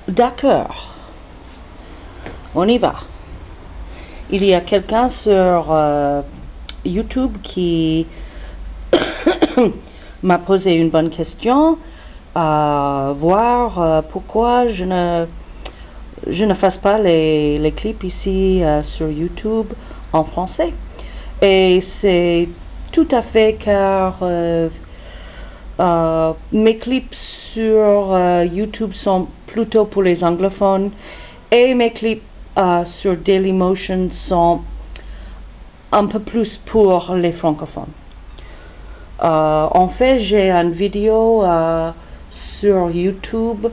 D'accord, on y va. Il y a quelqu'un sur YouTube qui m'a posé une bonne question, voir pourquoi je ne fasse pas les clips ici sur YouTube en français. Et c'est tout à fait car mes clips sur YouTube sont plutôt pour les anglophones et mes clips sur Dailymotion sont un peu plus pour les francophones. En fait, j'ai une vidéo sur YouTube,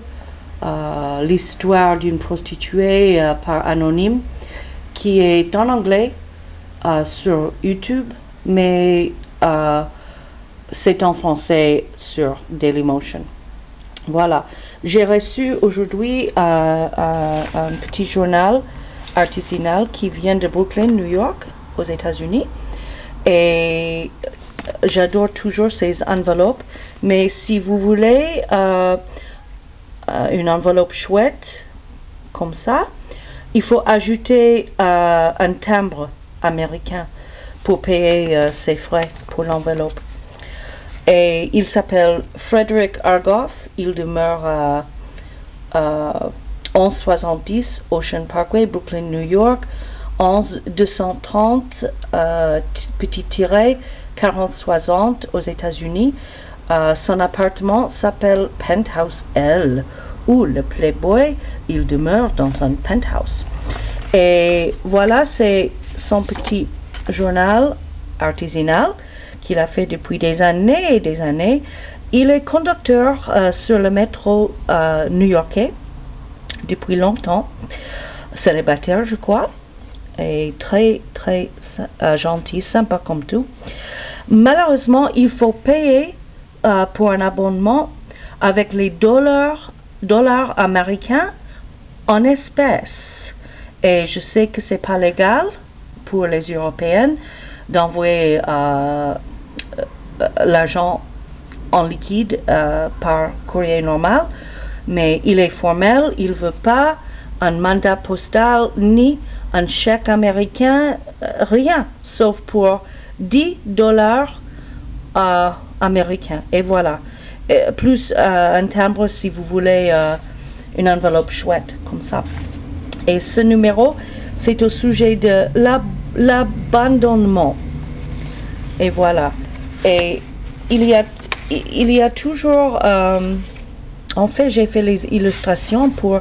l'histoire d'une prostituée par anonyme, qui est en anglais sur YouTube, mais c'est en français sur Dailymotion. Voilà. J'ai reçu aujourd'hui un petit journal artisanal qui vient de Brooklyn, New York, aux États-Unis. Et j'adore toujours ces enveloppes. Mais si vous voulez une enveloppe chouette, comme ça, il faut ajouter un timbre américain pour payer ses frais pour l'enveloppe. Et il s'appelle Frederick Argoff. Il demeure à 1170 Ocean Parkway, Brooklyn, New York, 11230 petit tiret 4060 aux États-Unis. Son appartement s'appelle Penthouse L, où le Playboy, il demeure dans un penthouse. Et voilà, c'est son petit journal artisanal qu'il a fait depuis des années et des années. Il est conducteur sur le métro new-yorkais depuis longtemps, célibataire je crois, et très très gentil, sympa comme tout. Malheureusement, il faut payer pour un abonnement avec les dollars américains en espèces. Et je sais que c'est pas légal pour les Européennes d'envoyer l'argent en liquide par courrier normal, mais il est formel, il ne veut pas un mandat postal ni un chèque américain, rien, sauf pour 10 dollars américains. Et voilà. Et plus un timbre si vous voulez une enveloppe chouette, comme ça. Et ce numéro, c'est au sujet de l'abandonnement. Et voilà. Et il y a toujours en fait, j'ai fait les illustrations pour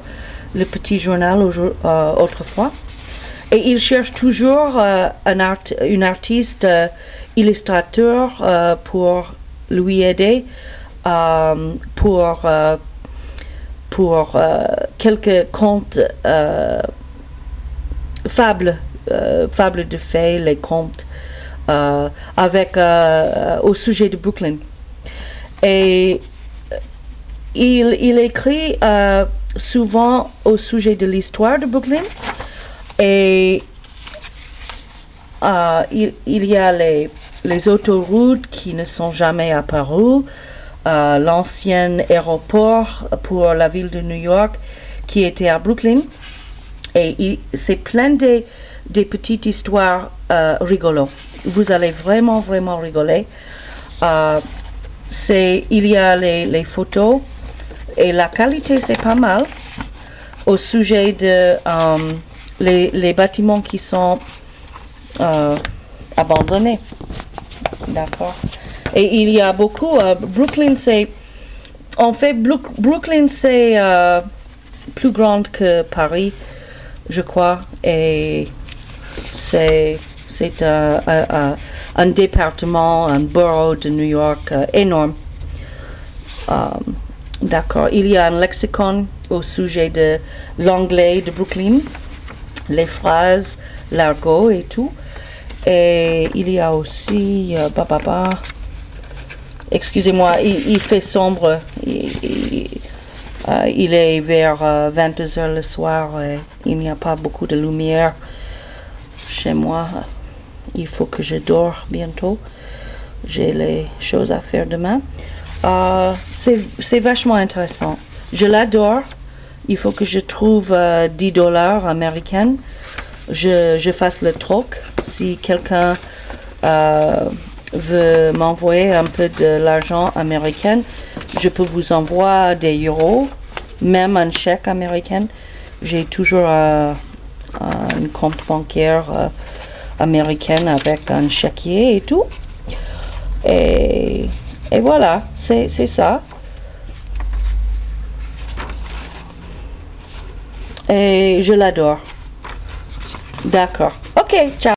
le petit journal autrefois, et il cherche toujours une artiste illustrateur pour lui aider pour quelques contes, fables de fées, les contes avec au sujet de Brooklyn. Et il écrit souvent au sujet de l'histoire de Brooklyn, et il y a les autoroutes qui ne sont jamais apparues, l'ancien aéroport pour la ville de New York qui était à Brooklyn, et c'est plein des petites histoires rigolo. Vous allez vraiment rigoler. Il y a les photos, et la qualité c'est pas mal au sujet de les bâtiments qui sont abandonnés. D'accord. Et il y a beaucoup Brooklyn, c'est en fait Brooklyn c'est plus grande que Paris, je crois, et c'est un département, un borough de New York énorme. D'accord. Il y a un lexicon au sujet de l'anglais de Brooklyn, les phrases, l'argot et tout. Et il y a aussi excusez-moi, il fait sombre. Il est vers 22h le soir, et il n'y a pas beaucoup de lumière chez moi. Il faut que je dors bientôt. J'ai les choses à faire demain. C'est vachement intéressant. Je l'adore. il faut que je trouve $10 américains. Je fasse le troc. Si quelqu'un veut m'envoyer un peu de l'argent américain, je peux vous envoyer des euros, même un chèque américain. J'ai toujours un compte bancaire américain avec un chéquier et tout. Et voilà, c'est ça. Et je l'adore. D'accord. Ok, ciao.